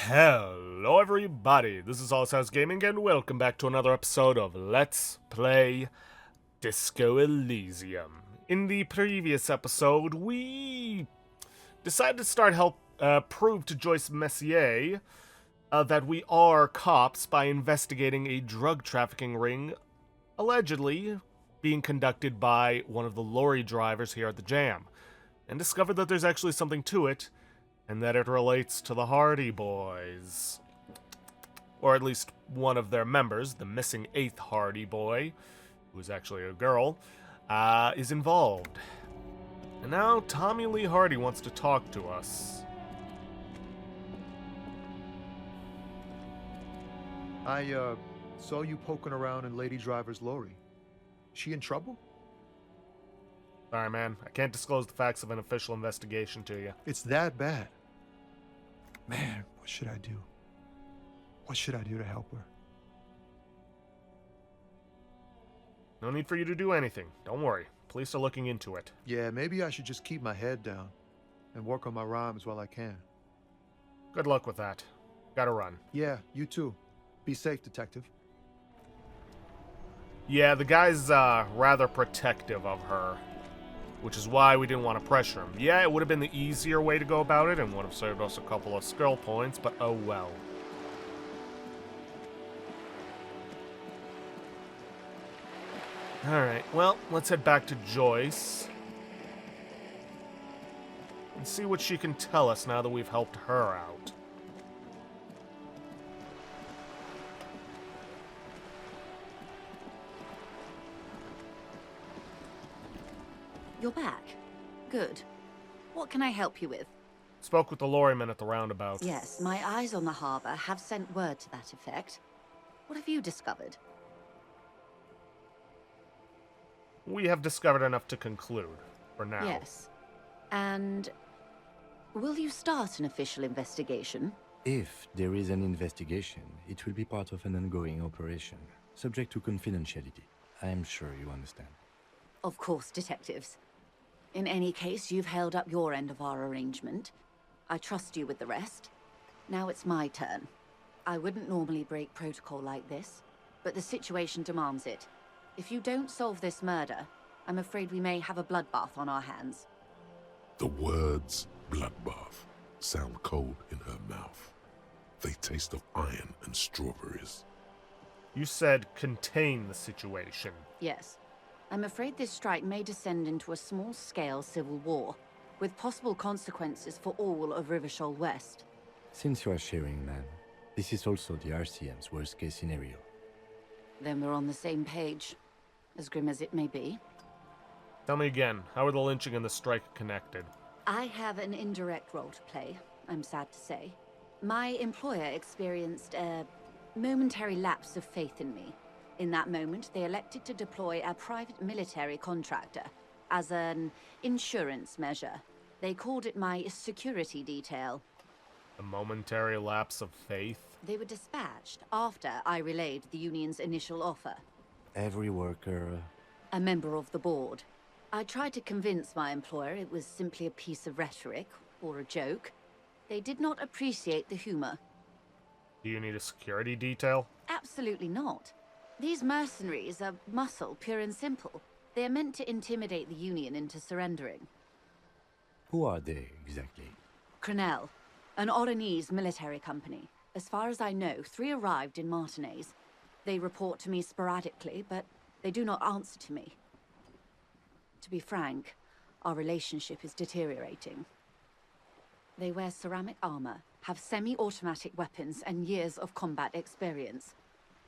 Hello everybody, this is Allshouse Gaming and welcome back to another episode of Let's Play Disco Elysium. In the previous episode, we decided to prove to Joyce Messier that we are cops by investigating a drug trafficking ring allegedly being conducted by one of the lorry drivers here at the Jam, and discovered that there's actually something to it, and that it relates to the Hardy Boys. Or at least one of their members, the missing 8th Hardy Boy, who is actually a girl, is involved. And now Tommy Lee Hardy wants to talk to us. I saw you poking around in Lady Driver's lorry. She in trouble? Sorry, man. I can't disclose the facts of an official investigation to you. It's that bad. Man, what should I do? What should I do to help her? No need for you to do anything. Don't worry. Police are looking into it. Yeah, maybe I should just keep my head down and work on my rhymes while I can. Good luck with that. Gotta run. Yeah, you too. Be safe, detective. Yeah, the guy's rather protective of her, which is why we didn't want to pressure him. Yeah, it would have been the easier way to go about it and would have saved us a couple of skill points, but oh well. Alright, well, let's head back to Joyce and see what she can tell us now that we've helped her out. You're back. Good. What can I help you with? Spoke with the lorryman at the roundabout. Yes, my eyes on the harbor have sent word to that effect. What have you discovered? We have discovered enough to conclude, for now. Yes. And will you start an official investigation? If there is an investigation, it will be part of an ongoing operation, subject to confidentiality. I am sure you understand. Of course, detectives. In any case, you've held up your end of our arrangement. I trust you with the rest. Now it's my turn. I wouldn't normally break protocol like this, but the situation demands it. If you don't solve this murder, I'm afraid we may have a bloodbath on our hands. The words bloodbath sound cold in her mouth. They taste of iron and strawberries. You said contain the situation. Yes. I'm afraid this strike may descend into a small-scale civil war, with possible consequences for all of Rivershoal West. Since you are sharing, man, this is also the RCM's worst-case scenario. Then we're on the same page, as grim as it may be. Tell me again, how are the lynching and the strike connected? I have an indirect role to play, I'm sad to say. My employer experienced a momentary lapse of faith in me. In that moment, they elected to deploy a private military contractor as an insurance measure. They called it my security detail. A momentary lapse of faith? They were dispatched after I relayed the union's initial offer. Every worker... A member of the board. I tried to convince my employer it was simply a piece of rhetoric, or a joke. They did not appreciate the humor. Do you need a security detail? Absolutely not. These mercenaries are muscle, pure and simple. They are meant to intimidate the Union into surrendering. Who are they, exactly? Crenell, an Oranese military company. As far as I know, 3 arrived in Martinez. They report to me sporadically, but they do not answer to me. To be frank, our relationship is deteriorating. They wear ceramic armor, have semi-automatic weapons, and years of combat experience.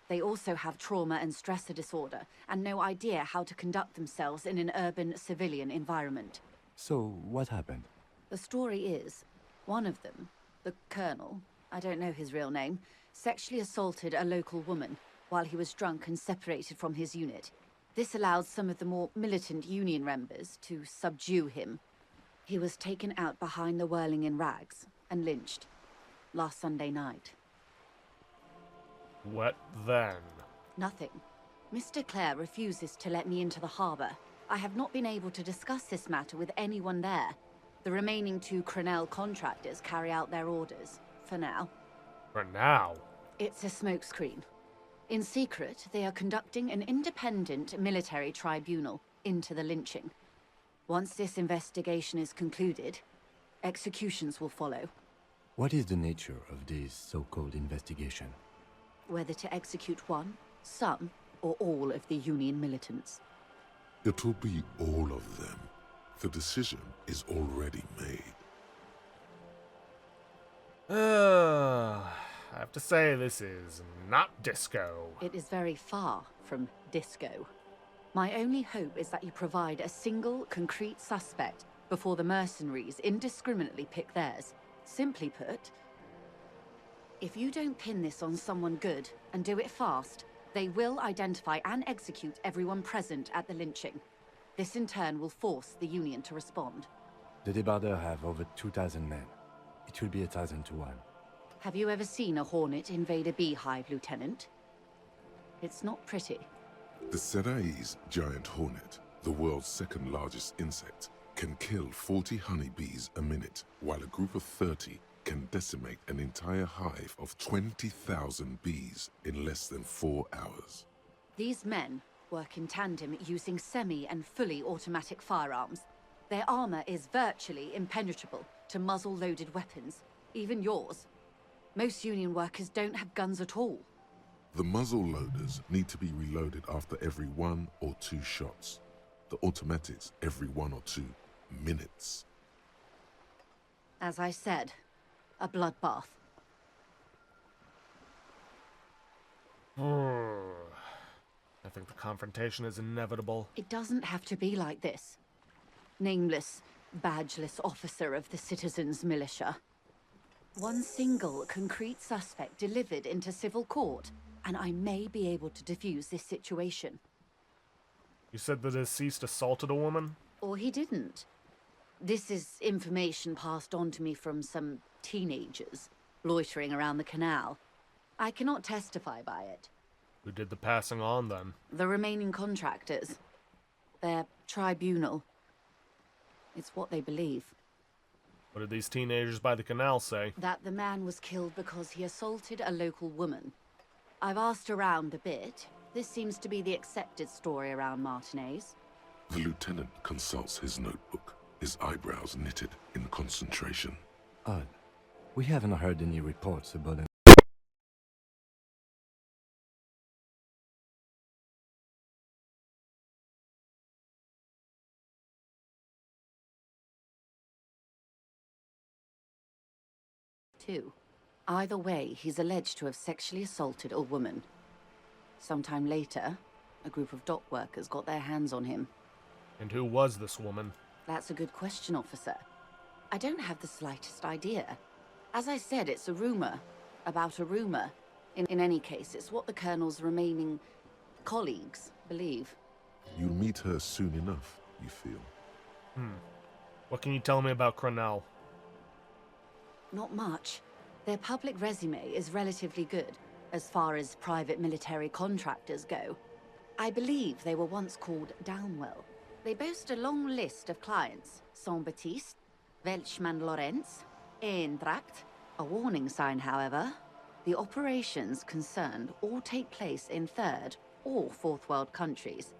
They also have trauma and stressor disorder, and no idea how to conduct themselves in an urban civilian environment. So, what happened? The story is, one of them, the Colonel, I don't know his real name, sexually assaulted a local woman while he was drunk and separated from his unit. This allowed some of the more militant Union members to subdue him. He was taken out behind the whirling in rags and lynched last Sunday night. What then? Nothing. Mr. Clare refuses to let me into the harbor. I have not been able to discuss this matter with anyone there. The remaining 2 Crenell contractors carry out their orders, for now. For now. It's a smokescreen. In secret, they are conducting an independent military tribunal into the lynching. Once this investigation is concluded, executions will follow. What is the nature of this so-called investigation? Whether to execute one, some, or all of the Union militants. It'll be all of them. The decision is already made. I have to say, this is not disco. It is very far from disco. My only hope is that you provide a single, concrete suspect before the mercenaries indiscriminately pick theirs. Simply put, if you don't pin this on someone good and do it fast, they will identify and execute everyone present at the lynching. This in turn will force the Union to respond. The Debardeurs have over 2,000 men. It will be 1,000 to 1. Have you ever seen a Hornet invade a beehive, Lieutenant? It's not pretty. The Serai's giant hornet, the world's second largest insect, can kill 40 honeybees a minute, while a group of 30 can decimate an entire hive of 20,000 bees in less than 4 hours. These men work in tandem using semi- and fully automatic firearms. Their armor is virtually impenetrable to muzzle-loaded weapons, even yours. Most Union workers don't have guns at all. The muzzle loaders need to be reloaded after every 1 or 2 shots. The automatics every 1 or 2 minutes. As I said, a bloodbath. I think the confrontation is inevitable. It doesn't have to be like this. Nameless, badgeless officer of the citizens' militia. One single, concrete suspect delivered into civil court, and I may be able to defuse this situation. You said the deceased assaulted a woman? Or he didn't. This is information passed on to me from some teenagers loitering around the canal. I cannot testify by it. Who did the passing on, then? The remaining contractors. Their tribunal. It's what they believe. What did these teenagers by the canal say? That the man was killed because he assaulted a local woman. I've asked around a bit. This seems to be the accepted story around Martinez. The lieutenant consults his notebook, his eyebrows knitted in concentration. Odd. We haven't heard any reports about an... Too. Either way, he's alleged to have sexually assaulted a woman. Sometime later, a group of dock workers got their hands on him. And who was this woman? That's a good question, officer. I don't have the slightest idea. As I said, it's a rumor. About a rumor. In any case, it's what the Colonel's remaining colleagues believe. You'll meet her soon enough, you feel. What can you tell me about Cronell? Not much. Their public resume is relatively good, as far as private military contractors go. I believe they were once called Downwell. They boast a long list of clients. Saint-Baptiste, Welchman-Lorenz, Eintracht. A warning sign, however. The operations concerned all take place in third or fourth world countries.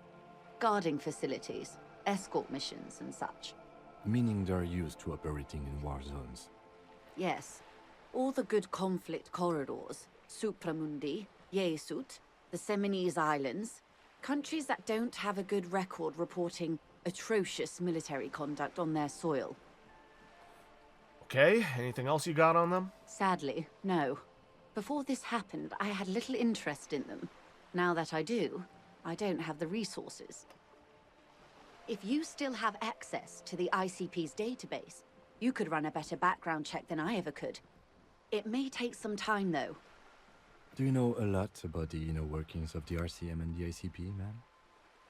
Guarding facilities, escort missions and such. Meaning they're used to operating in war zones. Yes. All the good conflict corridors, Supramundi, Yesut, the Seminese Islands, countries that don't have a good record reporting atrocious military conduct on their soil. Okay, anything else you got on them? Sadly, no. Before this happened, I had little interest in them. Now that I do, I don't have the resources. If you still have access to the ICP's database, you could run a better background check than I ever could. It may take some time, though. Do you know a lot about the inner workings of the RCM and the ICP, ma'am?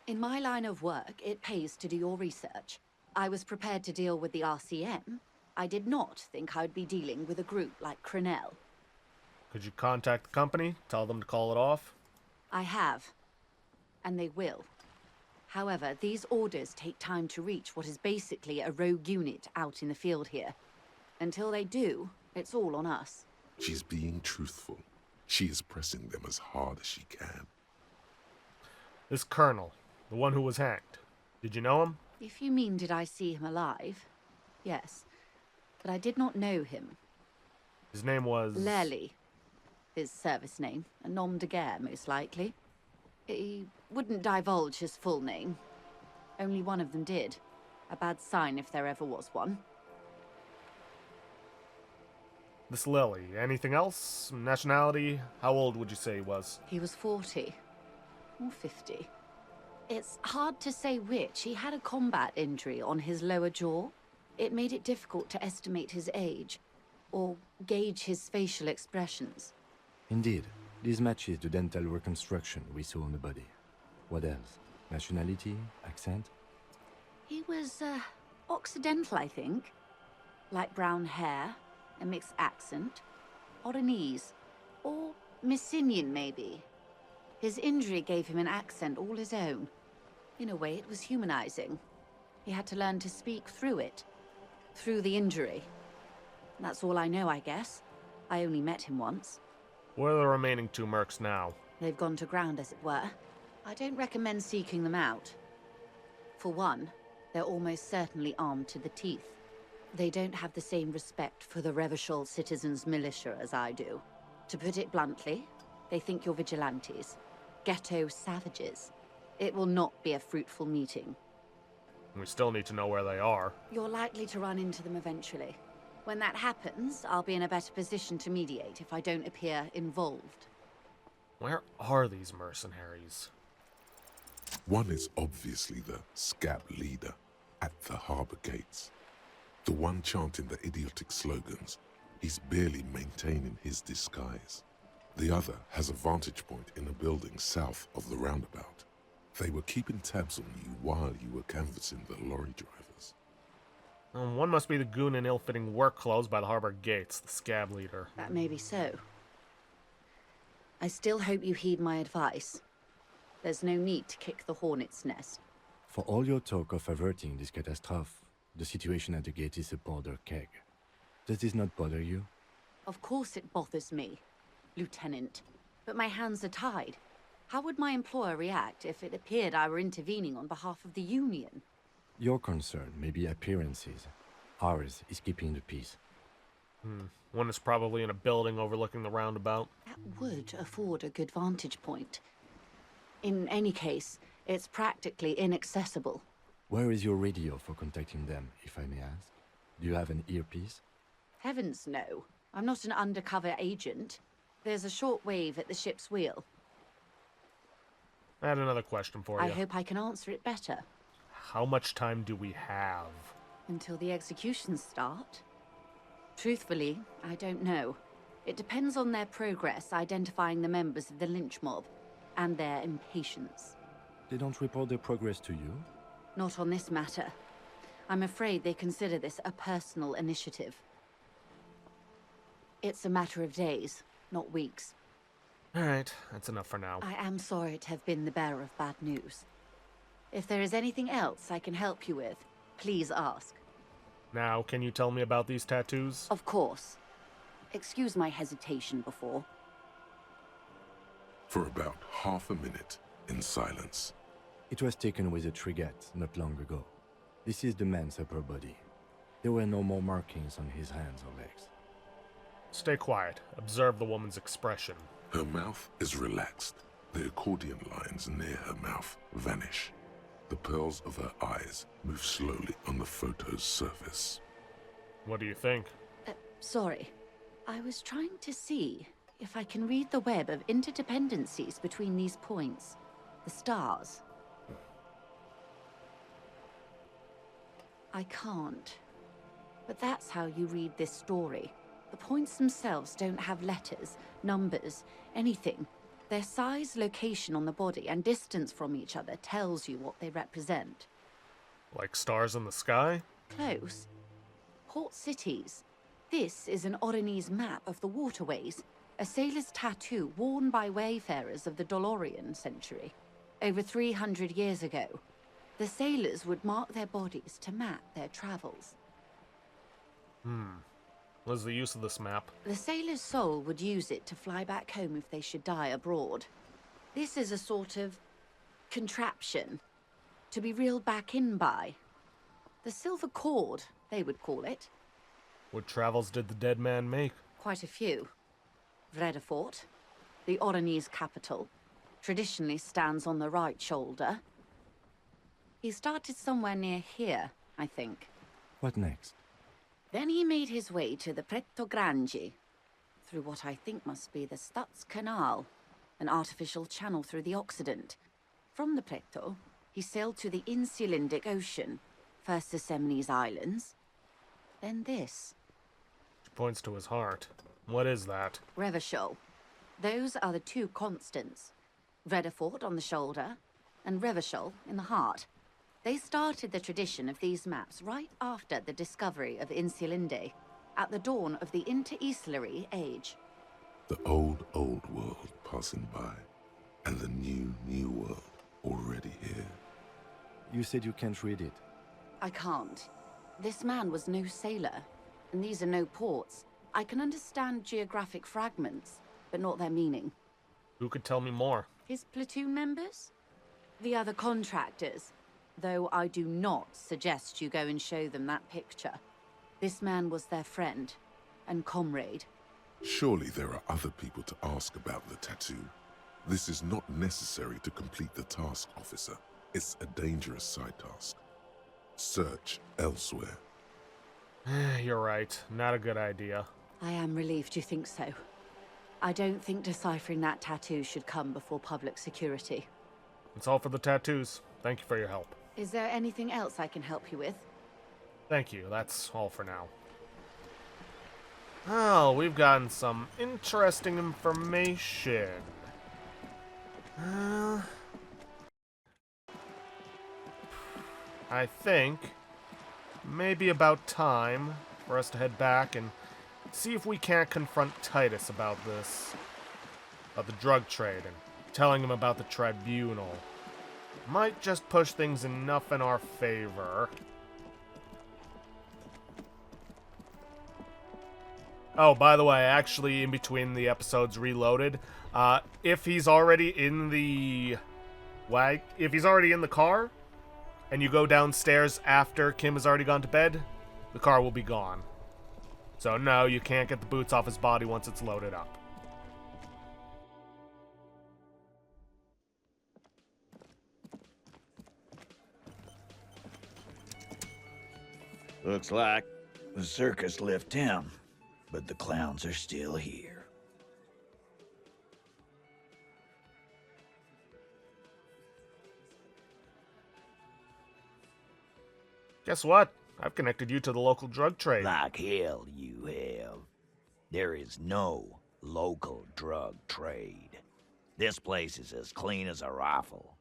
In my line of work, it pays to do your research. I was prepared to deal with the RCM. I did not think I'd be dealing with a group like Cronell. Could you contact the company, tell them to call it off? I have. And they will. However, these orders take time to reach what is basically a rogue unit out in the field here. Until they do, it's all on us. She's being truthful. She is pressing them as hard as she can. This colonel, the one who was hanged. Did you know him? If you mean did I see him alive? Yes. But I did not know him. His name was... Lely. His service name. A nom de guerre, most likely. He wouldn't divulge his full name. Only one of them did. A bad sign if there ever was one. This Lily. Anything else? Nationality? How old would you say he was? He was 40. Or 50. It's hard to say which. He had a combat injury on his lower jaw. It made it difficult to estimate his age, or gauge his facial expressions. Indeed. This matches the dental reconstruction we saw on the body. What else? Nationality? Accent? He was, Occidental, I think. Light brown hair, a mixed accent, Oranese, or Messinian, maybe. His injury gave him an accent all his own. In a way, it was humanizing. He had to learn to speak through it. Through the injury. That's all I know, I guess. I only met him once. Where are the remaining 2 mercs now? They've gone to ground, as it were. I don't recommend seeking them out. For one, they're almost certainly armed to the teeth. They don't have the same respect for the Revachol citizens' militia as I do. To put it bluntly, they think you're vigilantes. Ghetto savages. It will not be a fruitful meeting. We still need to know where they are. You're likely to run into them eventually. When that happens, I'll be in a better position to mediate if I don't appear involved. Where are these mercenaries? One is obviously the scab leader at the harbor gates. The one chanting the idiotic slogans. He's barely maintaining his disguise. The other has a vantage point in a building south of the roundabout. They were keeping tabs on you while you were canvassing the lorry drivers. One must be the goon in ill-fitting work clothes by the harbor gates, the scab leader. That may be so. I still hope you heed my advice. There's no need to kick the hornet's nest. For all your talk of averting this catastrophe, the situation at the gate is a powder keg. Does this not bother you? Of course it bothers me, Lieutenant. But my hands are tied. How would my employer react if it appeared I were intervening on behalf of the Union? Your concern may be appearances. Ours is keeping the peace. One is probably in a building overlooking the roundabout. That would afford a good vantage point. In any case, it's practically inaccessible. Where is your radio for contacting them, if I may ask? Do you have an earpiece? Heavens no. I'm not an undercover agent. There's a short wave at the ship's wheel. I had another question for you. I hope I can answer it better. How much time do we have? Until the executions start? Truthfully, I don't know. It depends on their progress identifying the members of the lynch mob, and their impatience. They don't report their progress to you? Not on this matter. I'm afraid they consider this a personal initiative. It's a matter of days, not weeks. Alright, that's enough for now. I am sorry to have been the bearer of bad news. If there is anything else I can help you with, please ask. Now, can you tell me about these tattoos? Of course. Excuse my hesitation before. For about half a minute, in silence. It was taken with a trigette not long ago. This is the man's upper body. There were no more markings on his hands or legs. Stay quiet. Observe the woman's expression. Her mouth is relaxed. The accordion lines near her mouth vanish. The pearls of her eyes move slowly on the photo's surface. What do you think? Sorry. I was trying to see if I can read the web of interdependencies between these points. The stars. I can't. But that's how you read this story. The points themselves don't have letters, numbers, anything. Their size, location on the body, and distance from each other tells you what they represent. Like stars in the sky? Close. Port cities. This is an Oranese map of the waterways, a sailor's tattoo worn by wayfarers of the Dolorian century. Over 300 years ago, the sailors would mark their bodies to map their travels. What is the use of this map? The sailor's soul would use it to fly back home if they should die abroad. This is a sort of contraption to be reeled back in by. The silver cord, they would call it. What travels did the dead man make? Quite a few. Vredefort, the Oranese capital, traditionally stands on the right shoulder. He started somewhere near here, I think. What next? Then he made his way to the Pretto Grande, through what I think must be the Stutz Canal, an artificial channel through the Occident. From the Pretto, he sailed to the Insulindic Ocean, first to Semines Islands, then this. He points to his heart. What is that? Revachol. Those are the two constants. Vredefort on the shoulder, and Revachol in the heart. They started the tradition of these maps right after the discovery of Insulinde, at the dawn of the Interinsulary Age. The old world passing by, and the new world already here. You said you can't read it. I can't. This man was no sailor, and these are no ports. I can understand geographic fragments, but not their meaning. Who could tell me more? His platoon members? The other contractors. Though I do not suggest you go and show them that picture. This man was their friend and comrade. Surely there are other people to ask about the tattoo. This is not necessary to complete the task, officer. It's a dangerous side task. Search elsewhere. You're right. Not a good idea. I am relieved you think so. I don't think deciphering that tattoo should come before public security. It's all for the tattoos. Thank you for your help. Is there anything else I can help you with? Thank you. That's all for now. Oh, we've gotten some interesting information. I think maybe about time for us to head back and see if we can't confront Titus about this. About the drug trade and telling him about the tribunal. Might just push things enough in our favor. Oh, by the way, actually, in between the episodes reloaded, if he's already in the car, and you go downstairs after Kim has already gone to bed, the car will be gone. So no, you can't get the boots off his body once it's loaded up. Looks like the circus left town, but the clowns are still here. Guess what? I've connected you to the local drug trade. Like hell you have. There is no local drug trade. This place is as clean as a rifle.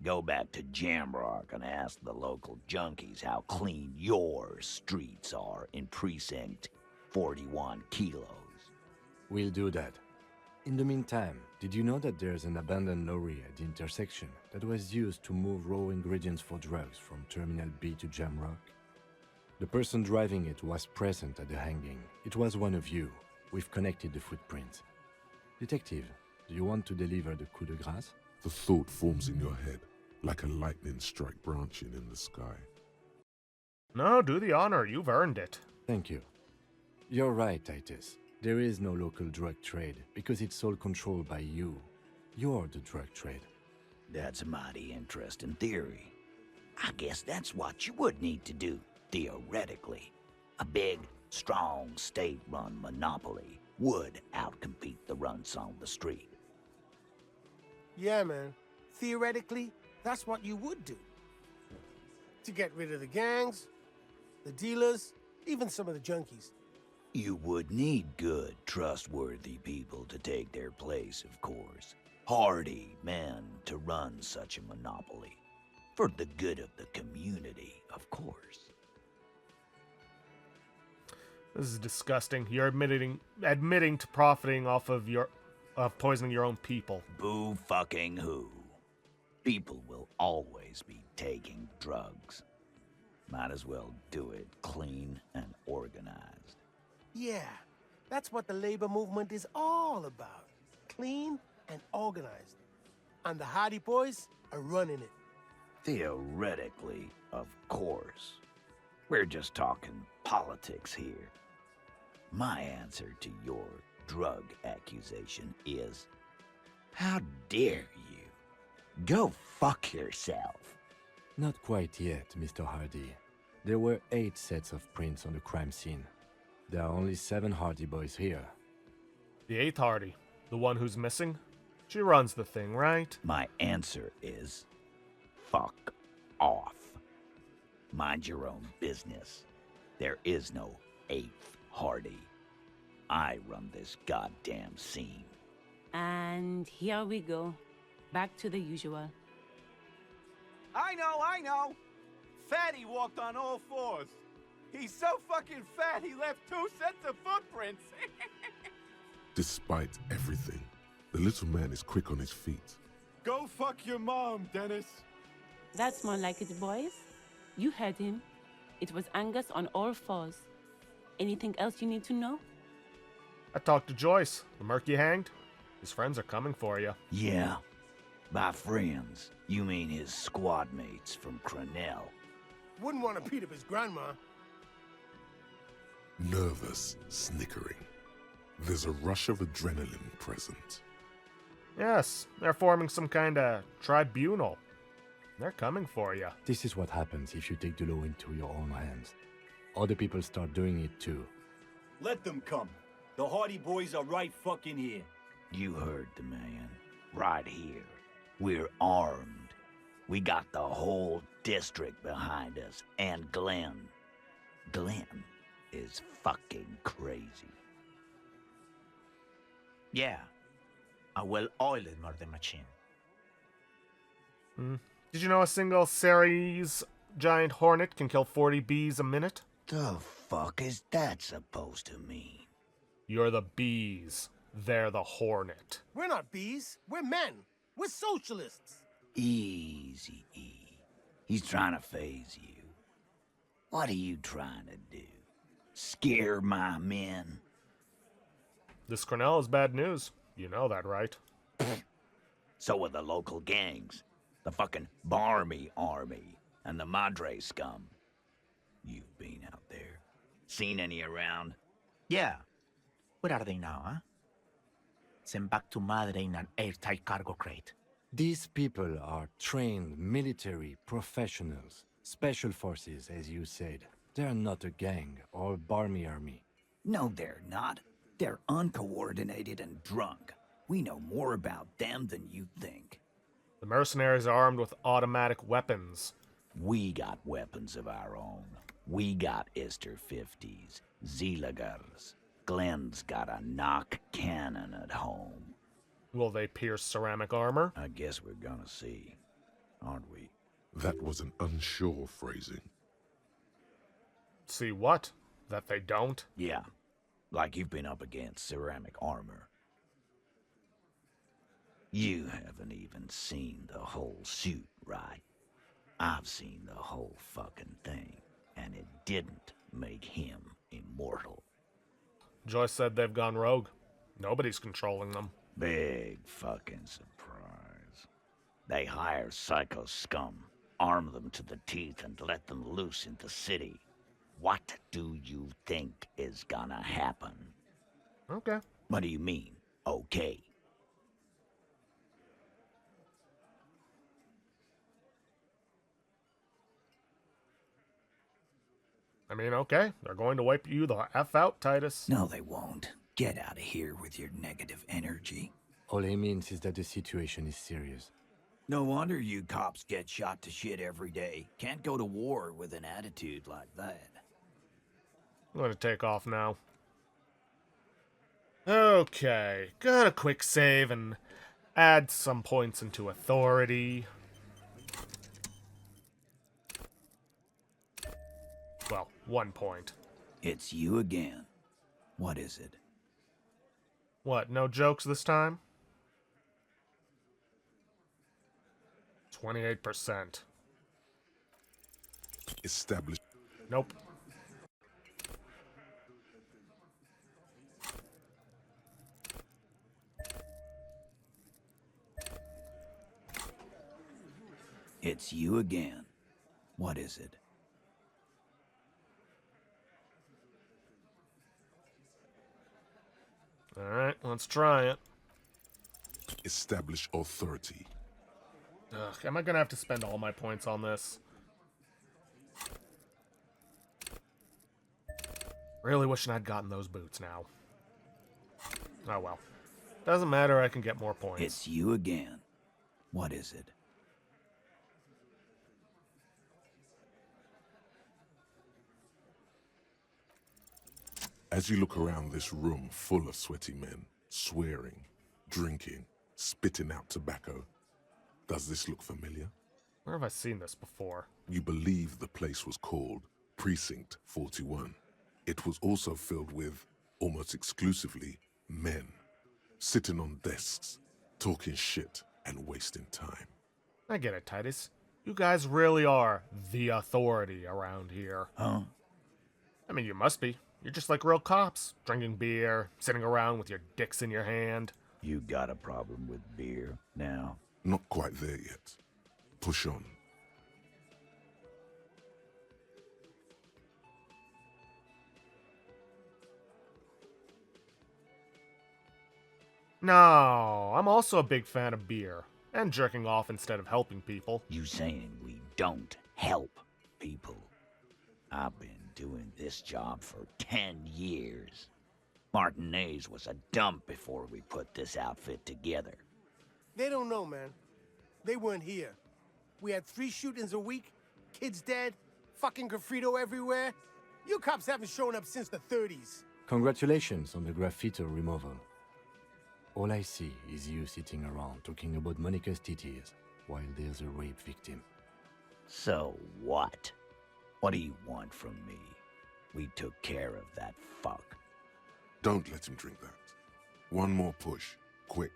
Go back to Jamrock and ask the local junkies how clean your streets are in Precinct 41 kilos. We'll do that. In the meantime, did you know that there's an abandoned lorry at the intersection that was used to move raw ingredients for drugs from Terminal B to Jamrock? The person driving it was present at the hanging. It was one of you. We've connected the footprints. Detective, do you want to deliver the coup de grâce? The thought forms in your head, like a lightning strike branching in the sky. No, do the honor. You've earned it. Thank you. You're right, Titus. There is no local drug trade because it's all controlled by you. You're the drug trade. That's a mighty interesting theory. I guess that's what you would need to do, theoretically. A big, strong, state-run monopoly would outcompete the runts on the street. Yeah, man. Theoretically, that's what you would do. To get rid of the gangs, the dealers, even some of the junkies. You would need good, trustworthy people to take their place, of course. Hardy men to run such a monopoly. For the good of the community, of course. This is disgusting. You're admitting to profiting off of poisoning your own people. Boo fucking who. People will always be taking drugs. Might as well do it clean and organized. Yeah, that's what the labor movement is all about. Clean and organized. And the Hardy Boys are running it. Theoretically, of course. We're just talking politics here. My answer to your drug accusation is, how dare you? Go fuck yourself. Not quite yet, Mr. Hardy. There were 8 sets of prints on the crime scene. There are only 7 Hardy boys here. The 8th Hardy, the one who's missing? She runs the thing, right? My answer is, fuck off. Mind your own business. There is no 8th Hardy. I run this goddamn scene. And here we go. Back to the usual. I know! Fatty walked on all 4s. He's so fucking fat, he left 2 sets of footprints. Despite everything, the little man is quick on his feet. Go fuck your mom, Dennis. That's more like it, boys. You heard him. It was Angus on all 4s. Anything else you need to know? I talked to Joyce, the murky hanged. His friends are coming for you. Yeah. By friends, you mean his squad mates from Cronell. Wouldn't want to beat up his grandma. Nervous, snickering. There's a rush of adrenaline present. Yes, they're forming some kind of tribunal. They're coming for you. This is what happens if you take the law into your own hands. Other people start doing it too. Let them come. The Hardy Boys are right fucking here. You heard the man. Right here. We're armed. We got the whole district behind us. And Glenn. Glenn is fucking crazy. Yeah. A well-oiled murder machine. Did you know a single Ceres giant hornet can kill 40 bees a minute? The fuck is that supposed to mean? You're the bees. They're the hornet. We're not bees. We're men. We're socialists. Easy, E. He's trying to phase you. What are you trying to do? Scare my men? This Cornell is bad news. You know that, right? So are the local gangs. The fucking Barmy Army and the Madre scum. You've been out there. Seen any around? Yeah. Where are they now, huh? Sent back to Madre in an airtight cargo crate. These people are trained military professionals. Special forces, as you said. They're not a gang or Barmy army. No, they're not. They're uncoordinated and drunk. We know more about them than you think. The mercenaries are armed with automatic weapons. We got weapons of our own. We got Ister 50s, Zeelagers. Glenn's got a knock cannon at home. Will they pierce ceramic armor? I guess we're gonna see, aren't we? That was an unsure phrasing. See what? That they don't? Yeah, like you've been up against ceramic armor. You haven't even seen the whole suit, right? I've seen the whole fucking thing, and it didn't make him immortal. Joyce said they've gone rogue. Nobody's controlling them. Big fucking surprise. They hire psycho scum, arm them to the teeth, and let them loose in the city. What do you think is gonna happen? Okay. What do you mean, okay? I mean, okay. They're going to wipe you the F out, Titus. No, they won't. Get out of here with your negative energy. All he means is that the situation is serious. No wonder you cops get shot to shit every day. Can't go to war with an attitude like that. I'm going to take off now. Okay. Got a quick save and add some points into authority. Well, 1 point. It's you again. What is it? What, no jokes this time? 28%. Established. Nope. It's you again. What is it? Alright, let's try it. Establish authority. Ugh, am I gonna have to spend all my points on this? Really wishing I'd gotten those boots now. Oh well. Doesn't matter, I can get more points. It's you again. What is it? As you look around this room full of sweaty men, swearing, drinking, spitting out tobacco, does this look familiar? Where have I seen this before? You believe the place was called Precinct 41. It was also filled with, almost exclusively, men, sitting on desks, talking shit and wasting time. I get it, Titus. You guys really are the authority around here. Huh? I mean, you must be. You're just like real cops, drinking beer, sitting around with your dicks in your hand. You got a problem with beer now? Not quite there yet. Push on. No, I'm also a big fan of beer. And jerking off instead of helping people. You saying we don't help people? I've been doing this job for 10 years. Martinez was a dump before we put this outfit together. They don't know, man. They weren't here. We had 3 shootings a week, kids dead, fucking graffito everywhere. You cops haven't shown up since the 30s. Congratulations on the graffito removal. All I see is you sitting around talking about Monica's titties while there's a rape victim. So what? What do you want from me? We took care of that fuck. Don't let him drink that. One more push. Quick.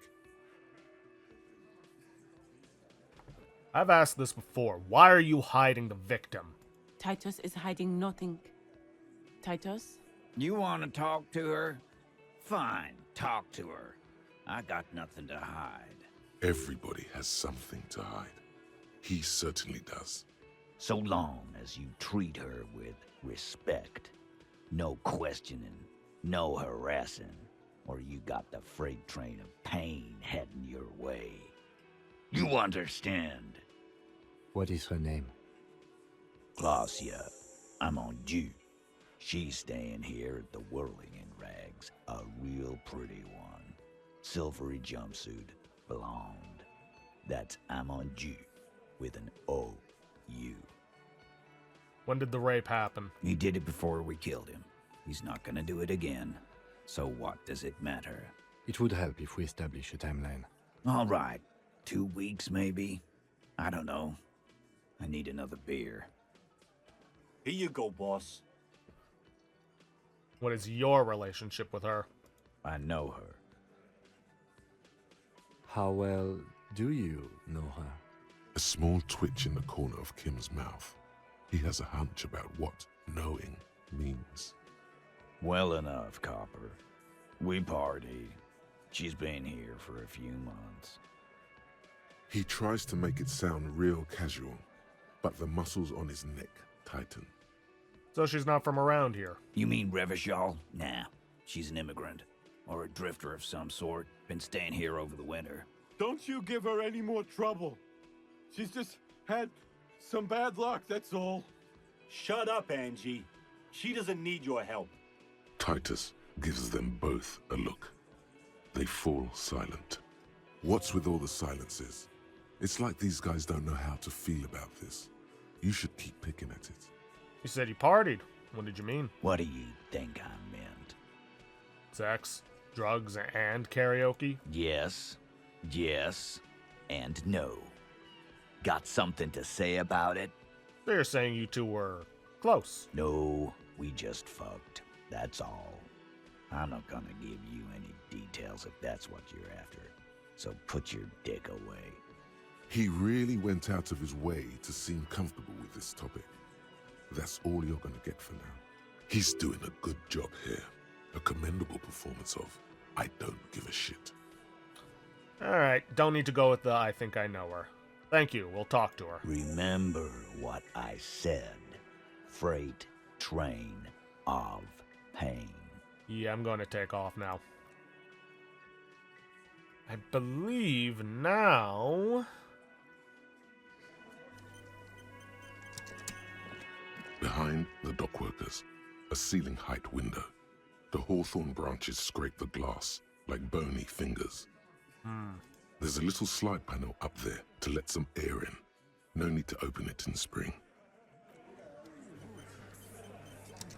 I've asked this before. Why are you hiding the victim? Titus is hiding nothing. Titus? You want to talk to her? Fine, talk to her. I got nothing to hide. Everybody has something to hide. He certainly does. So long as you treat her with respect. No questioning, no harassing, or you got the freight train of pain heading your way. You understand? What is her name? Glacia, I'm on due. She's staying here at the Whirling in Rags, a real pretty one. Silvery jumpsuit, blonde. That's Amonju with an O-U. When did the rape happen? He did it before we killed him. He's not gonna do it again. So what does it matter? It would help if we establish a timeline. All right. 2 weeks, maybe? I don't know. I need another beer. Here you go, boss. What is your relationship with her? I know her. How well do you know her? A small twitch in the corner of Kim's mouth. He has a hunch about what knowing means. Well enough, Copper. We party. She's been here for a few months. He tries to make it sound real casual, but the muscles on his neck tighten. So she's not from around here. You mean Revachol? Nah, she's an immigrant. Or a drifter of some sort. Been staying here over the winter. Don't you give her any more trouble. She's just had some bad luck, that's all. Shut up, Angie. She doesn't need your help. Titus gives them both a look. They fall silent. What's with all the silences? It's like these guys don't know how to feel about this. You should keep picking at it. You said you partied. What did you mean? What do you think I meant? Sex, drugs, and karaoke? Yes, and no. Got something to say about it? So you're saying you two were close? No, we just fucked. That's all. I'm not gonna give you any details if that's what you're after. So put your dick away. He really went out of his way to seem comfortable with this topic. That's all you're gonna get for now. He's doing a good job here. A commendable performance of, I don't give a shit. Alright, don't need to go with the I think I know her. Thank you. We'll talk to her. Remember what I said. Freight train of pain. Yeah, I'm going to take off now. I believe now... Behind the dockworkers, a ceiling height window. The hawthorn branches scrape the glass like bony fingers. There's a little slide panel up there to let some air in. No need to open it in spring.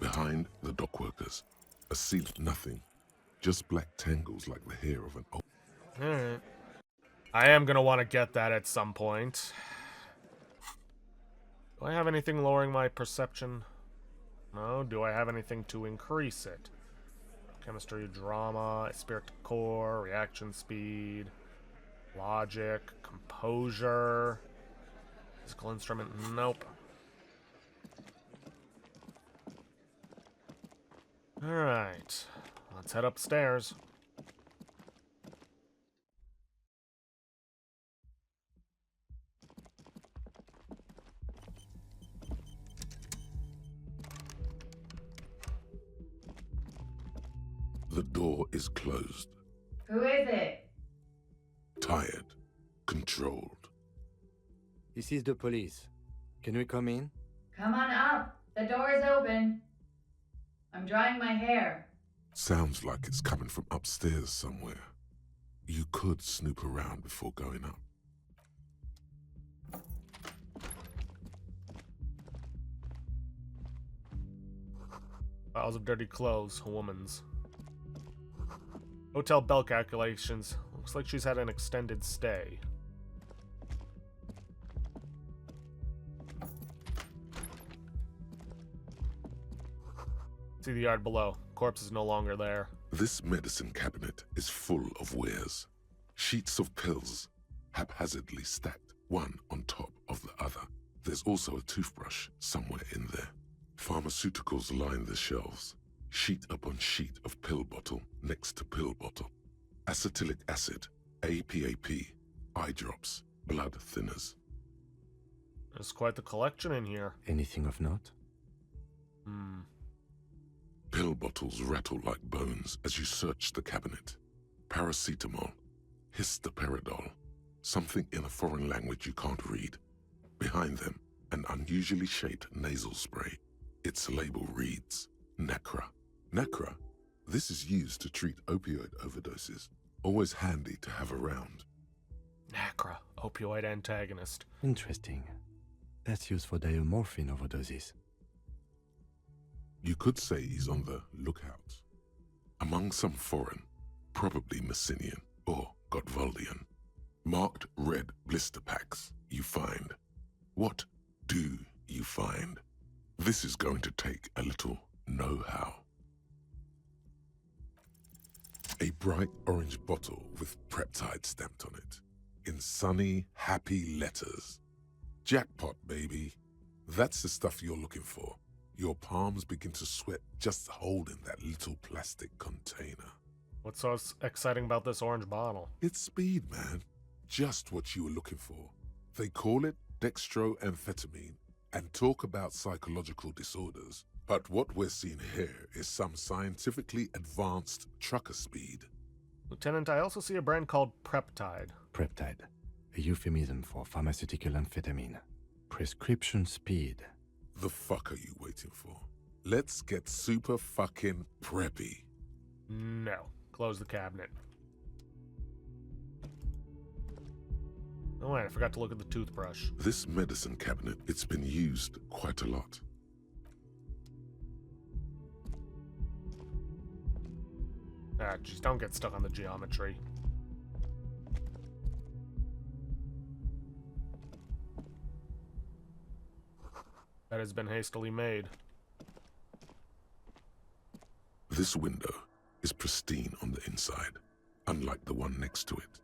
Behind the dockworkers, a ceiling, nothing. Just black tangles like the hair of an old... Alright. I am going to want to get that at some point. Do I have anything lowering my perception? No. Do I have anything to increase it? Chemistry, drama, spirit core, reaction speed, logic, composure, physical instrument, nope. Alright, let's head upstairs. The door is closed. Who is it? Tired. Controlled. This is the police. Can we come in? Come on up. The door is open. I'm drying my hair. Sounds like it's coming from upstairs somewhere. You could snoop around before going up. Piles of dirty clothes, a woman's. Hotel bell calculations. Looks like she's had an extended stay. See the yard below. Corpse is no longer there. This medicine cabinet is full of wares. Sheets of pills, haphazardly stacked, one on top of the other. There's also a toothbrush somewhere in there. Pharmaceuticals line the shelves. Sheet upon sheet of pill bottle next to pill bottle. Acetylic acid, APAP, eye drops, blood thinners. There's quite the collection in here. Anything of note? Pill bottles rattle like bones as you search the cabinet. Paracetamol, histoparidol, something in a foreign language you can't read. Behind them, an unusually shaped nasal spray. Its label reads, Nacra. Nacra? This is used to treat opioid overdoses. Always handy to have around. Nacra, opioid antagonist. Interesting. That's used for diamorphine overdoses. You could say he's on the lookout. Among some foreign, probably Messinian or Gotwaldian, marked red blister packs you find. What do you find? This is going to take a little know-how. A bright orange bottle with Preptide stamped on it, in sunny, happy letters. Jackpot, baby. That's the stuff you're looking for. Your palms begin to sweat just holding that little plastic container. What's so exciting about this orange bottle? It's speed, man. Just what you were looking for. They call it dextroamphetamine and talk about psychological disorders. But what we're seeing here is some scientifically advanced trucker speed. Lieutenant, I also see a brand called Preptide. Preptide, a euphemism for pharmaceutical amphetamine. Prescription speed. The fuck are you waiting for? Let's get super fucking preppy. No. Close the cabinet. Oh, wait, I forgot to look at the toothbrush. This medicine cabinet, it's been used quite a lot. Ah, just don't get stuck on the geometry. That has been hastily made. This window is pristine on the inside, unlike the one next to it.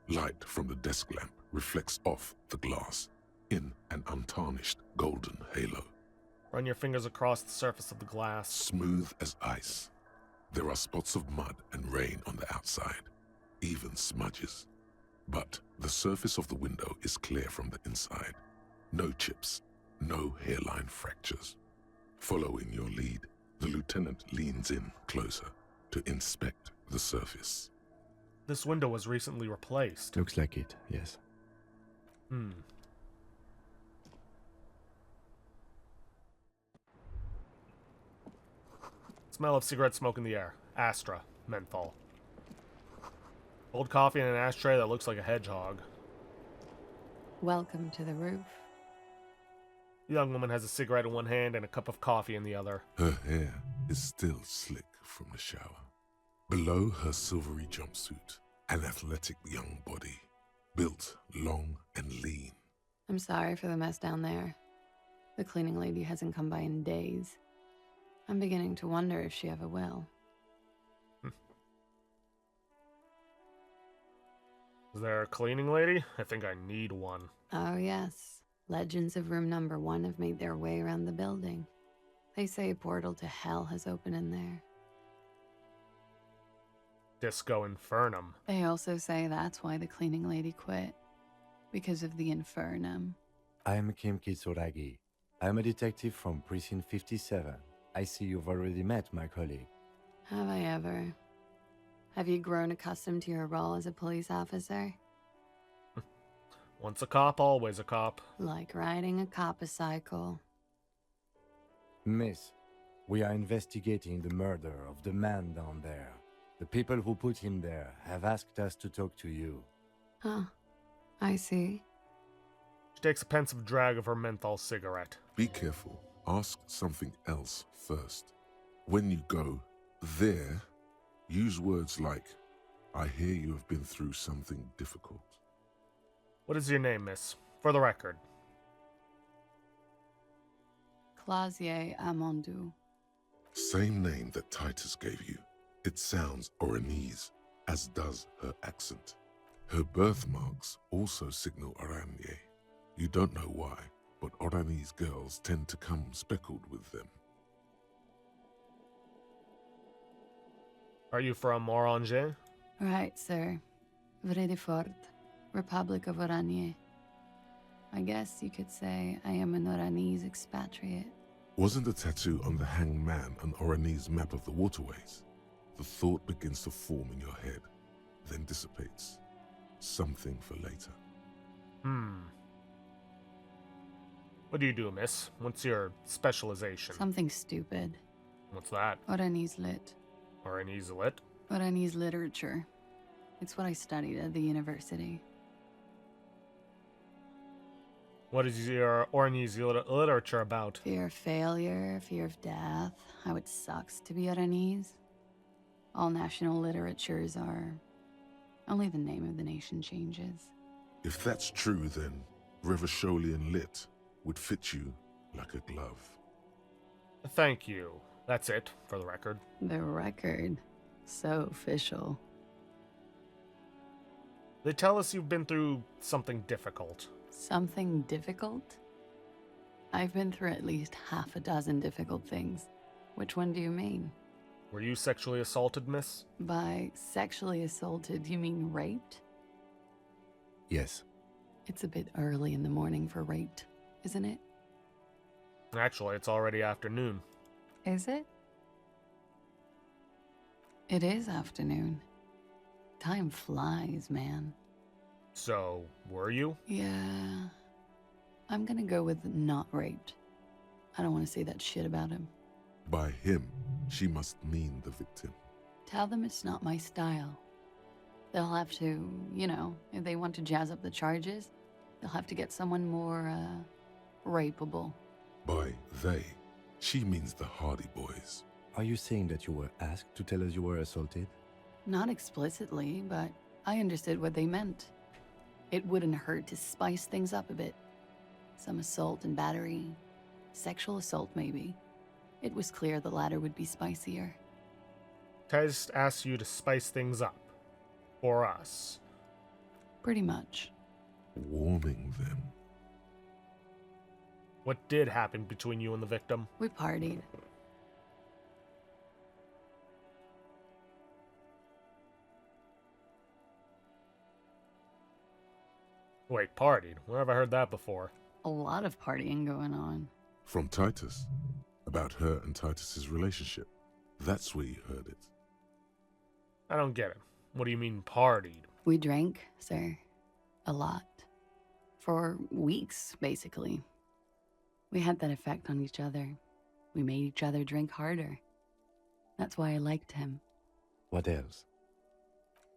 Light from the desk lamp reflects off the glass in an untarnished golden halo. Run your fingers across the surface of the glass. Smooth as ice. There are spots of mud and rain on the outside, even smudges. But The surface of the window is clear from the inside. No chips, no hairline fractures. Following your lead, the lieutenant leans in closer to inspect the surface. This window was recently replaced. Looks like it, yes. Smell of cigarette smoke in the air. Astra. Menthol. Cold coffee in an ashtray that looks like a hedgehog. Welcome to the roof. The young woman has a cigarette in one hand and a cup of coffee in the other. Her hair is still slick from the shower. Below her silvery jumpsuit, an athletic young body, built long and lean. I'm sorry for the mess down there. The cleaning lady hasn't come by in days. I'm beginning to wonder if she ever will. Is there a cleaning lady? I think I need one. Oh, yes. Legends of room number 1 have made their way around the building. They say a portal to hell has opened in there. Disco Infernum. They also say that's why the cleaning lady quit. Because of the Infernum. I am Kim Kitsuragi. I am a detective from Precinct 57. I see you've already met my colleague. Have I ever? Have you grown accustomed to your role as a police officer? Once a cop, always a cop. Like riding a cop-a-cycle. Miss, we are investigating the murder of the man down there. The people who put him there have asked us to talk to you. Huh. I see. She takes a pensive drag of her menthol cigarette. Be careful. Ask something else first. When you go there, use words like, I hear you have been through something difficult. What is your name, miss? For the record. Clausier Amandou. Same name that Titus gave you. It sounds Oranese, as does her accent. Her birthmarks also signal Oranje. You don't know why, but Oranese girls tend to come speckled with them. Are you from Oranje? Right, sir. Vredefort, Republic of Oranje. I guess you could say I am an Oranese expatriate. Wasn't the tattoo on the hanged man an Oranese map of the waterways? The thought begins to form in your head, then dissipates. Something for later. What do you do, miss? What's your specialization? Something stupid. What's that? Oranese lit. Oranese lit? Oranese literature. It's what I studied at the university. What is your Oranese literature about? Fear of failure, fear of death, how it sucks to be Oranese. All national literatures are... only the name of the nation changes. If that's true, then Revacholian lit would fit you like a glove. Thank you. That's it, for the record. The record. So official. They tell us you've been through something difficult. Something difficult? I've been through at least half a dozen difficult things. Which one do you mean? Were you sexually assaulted, miss? By sexually assaulted, you mean raped? Yes. It's a bit early in the morning for raped, isn't it? Actually, it's already afternoon. Is it? It is afternoon. Time flies, man. So, were you? Yeah. I'm gonna go with not raped. I don't want to say that shit about him. By him, she must mean the victim. Tell them it's not my style. They'll have to, you know, if they want to jazz up the charges, they'll have to get someone more, rapeable. By they, she means the Hardy Boys. Are you saying that you were asked to tell us you were assaulted? Not explicitly, but I understood what they meant. It wouldn't hurt to spice things up a bit. Some assault and battery. Sexual assault, maybe. It was clear the latter would be spicier. Titus asked you to spice things up. For us. Pretty much. Warming them. What did happen between you and the victim? We partied. Wait, partied? Where have I heard that before? A lot of partying going on. From Titus. About her and Titus's relationship. That's where you heard it. I don't get it. What do you mean partied? We drank, sir. A lot. For weeks, basically. We had that effect on each other. We made each other drink harder. That's why I liked him. What else?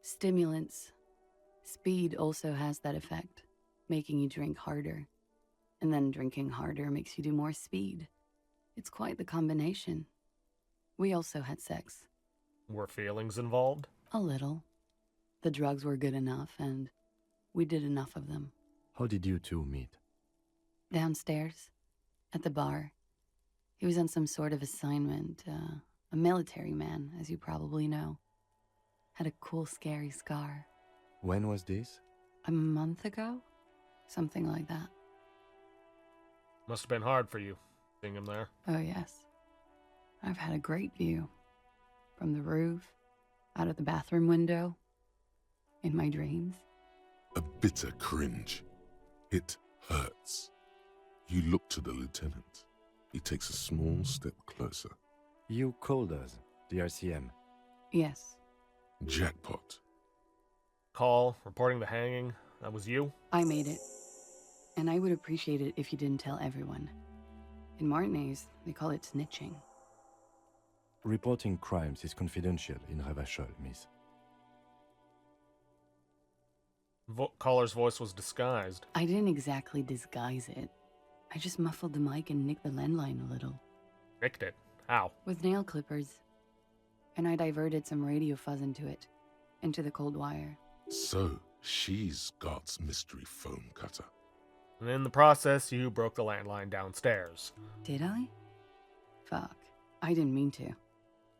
Stimulants. Speed also has that effect, making you drink harder. And then drinking harder makes you do more speed. It's quite the combination. We also had sex. Were feelings involved? A little. The drugs were good enough, and we did enough of them. How did you two meet? Downstairs, at the bar. He was on some sort of assignment, a military man, as you probably know. Had a cool, scary scar. When was this? A month ago? Something like that. Must have been hard for you, seeing him there. Oh, yes. I've had a great view. From the roof, out of the bathroom window, in my dreams. A bitter cringe. It hurts. You look to the lieutenant. He takes a small step closer. You called us, the RCM. Yes. Jackpot. Call, reporting the hanging. That was you? I made it. And I would appreciate it if you didn't tell everyone. In Martinez, they call it snitching. Reporting crimes is confidential in Ravachol, miss. Caller's voice was disguised. I didn't exactly disguise it. I just muffled the mic and nicked the landline a little. Nicked it? How? With nail clippers. And I diverted some radio fuzz into it. Into the cold wire. So, she's God's mystery foam cutter. And in the process, you broke the landline downstairs. Did I? Fuck. I didn't mean to.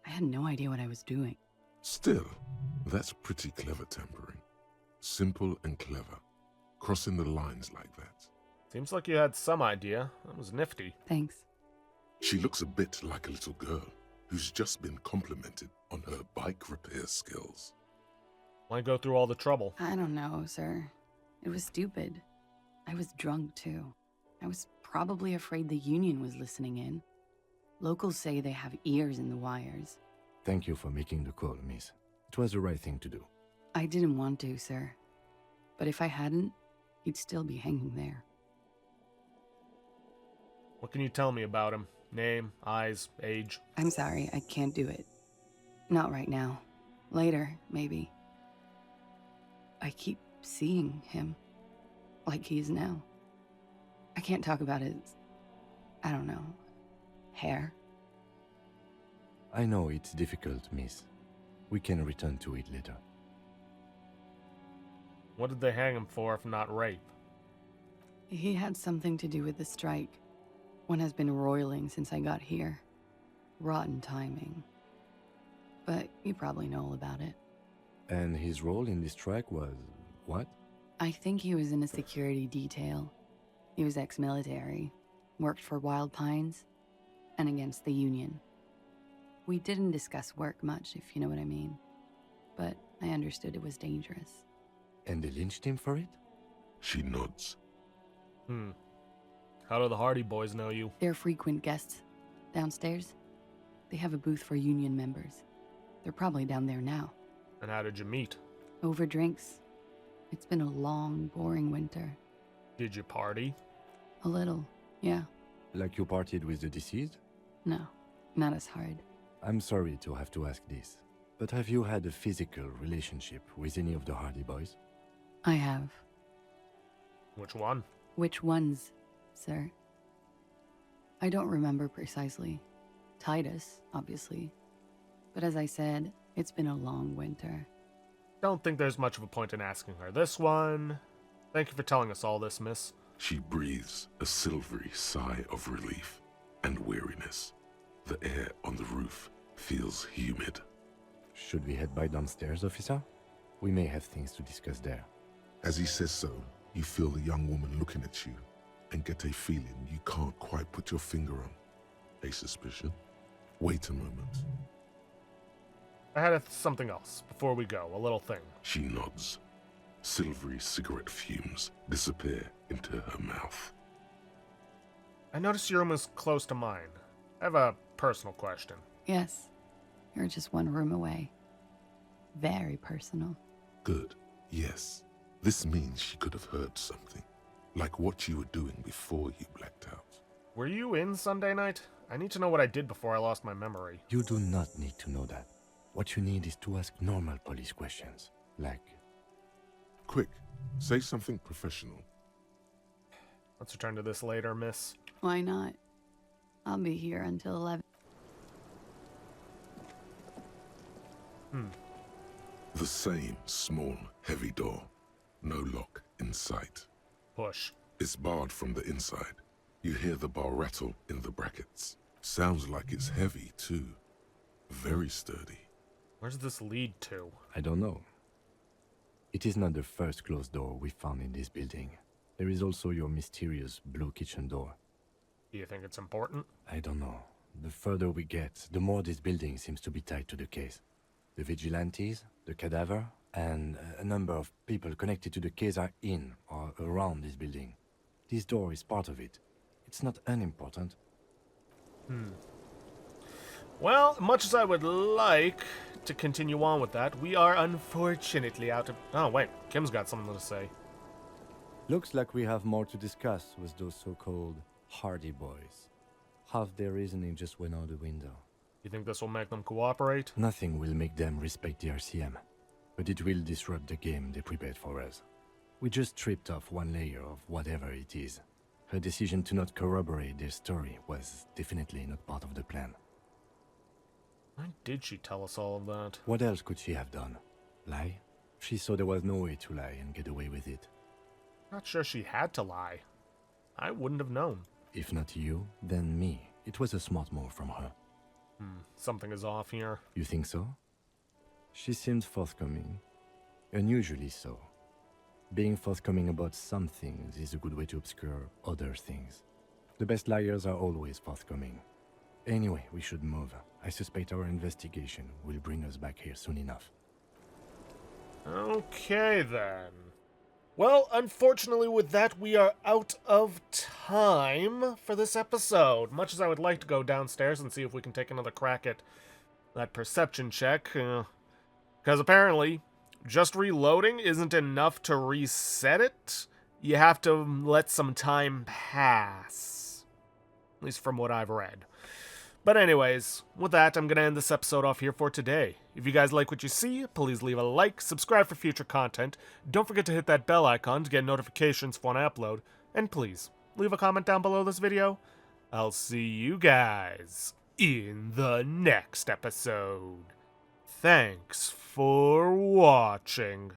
I had no idea what I was doing. Still, that's pretty clever tampering. Simple and clever. Crossing the lines like that. Seems like you had some idea. That was nifty. Thanks. She looks a bit like a little girl who's just been complimented on her bike repair skills. Why go through all the trouble? I don't know, sir. It was stupid. I was drunk, too. I was probably afraid the Union was listening in. Locals say they have ears in the wires. Thank you for making the call, miss. It was the right thing to do. I didn't want to, sir. But if I hadn't, he'd still be hanging there. What can you tell me about him? Name, eyes, age? I'm sorry, I can't do it. Not right now. Later, maybe. I keep seeing him. Like he is now. I can't talk about his... I don't know. Hair. I know it's difficult, miss. We can return to it later. What did they hang him for if not rape? He had something to do with the strike. One has been roiling since I got here. Rotten timing. But you probably know all about it. And his role in this strike was... what? I think he was in a security detail. He was ex-military. Worked for Wild Pines. And against the Union. We didn't discuss work much, if you know what I mean. But I understood it was dangerous. And they lynched him for it? She nods. How do the Hardy Boys know you? They're frequent guests. Downstairs, they have a booth for Union members. They're probably down there now. And how did you meet? Over drinks. It's been a long, boring winter. Did you party? A little, yeah. Like you partied with the deceased? No, not as hard. I'm sorry to have to ask this, but have you had a physical relationship with any of the Hardy Boys? I have. Which one? Which ones, sir? I don't remember precisely. Titus, obviously. But as I said, it's been a long winter. Don't think there's much of a point in asking her this one. Thank you for telling us all this, miss. She breathes a silvery sigh of relief and weariness. The air on the roof feels humid. Should we head by downstairs, officer? We may have things to discuss there. As he says so, you feel the young woman looking at you and get a feeling you can't quite put your finger on. A suspicion? Wait a moment. I had something else before we go, a little thing. She nods. Silvery cigarette fumes disappear into her mouth. I noticed your room was close to mine. I have a personal question. Yes, you're just one room away. Very personal. Good. Yes. This means she could have heard something. Like what you were doing before you blacked out. Were you in Sunday night? I need to know what I did before I lost my memory. You do not need to know that. What you need is to ask normal police questions. Like, Quick, say something professional. Let's return to this later, miss. Why not? I'll be here until 11. The same small, heavy door. No lock in sight. Push. It's barred from the inside. You hear the bar rattle in the brackets. Sounds like it's heavy, too. Very sturdy. Where's this lead to? I don't know. It is not the first closed door we found in this building. There is also your mysterious blue kitchen door. Do you think it's important? I don't know. The further we get, the more this building seems to be tied to the case. The vigilantes, the cadaver, and a number of people connected to the case are in or around this building. This door is part of it. It's not unimportant. Well, much as I would like to continue on with that, we are unfortunately out of... Oh, wait. Kim's got something to say. Looks like we have more to discuss with those so-called Hardy Boys. Half their reasoning just went out the window. You think this will make them cooperate? Nothing will make them respect the RCM, but it will disrupt the game they prepared for us. We just stripped off one layer of whatever it is. Her decision to not corroborate their story was definitely not part of the plan. Why did she tell us all of that? What else could she have done? Lie? She saw there was no way to lie and get away with it. Not sure she had to lie. I wouldn't have known. If not you, then me. It was a smart move from her. Something is off here. You think so? She seemed forthcoming. Unusually so. Being forthcoming about some things is a good way to obscure other things. The best liars are always forthcoming. Anyway, we should move. I suspect our investigation will bring us back here soon enough. Okay, then. Well, unfortunately with that, we are out of time for this episode. Much as I would like to go downstairs and see if we can take another crack at that perception check. Because apparently, just reloading isn't enough to reset it. You have to let some time pass. At least from what I've read. But anyways, with that, I'm going to end this episode off here for today. If you guys like what you see, please leave a like, subscribe for future content, don't forget to hit that bell icon to get notifications for when I upload, and please, leave a comment down below this video. I'll see you guys in the next episode. Thanks for watching.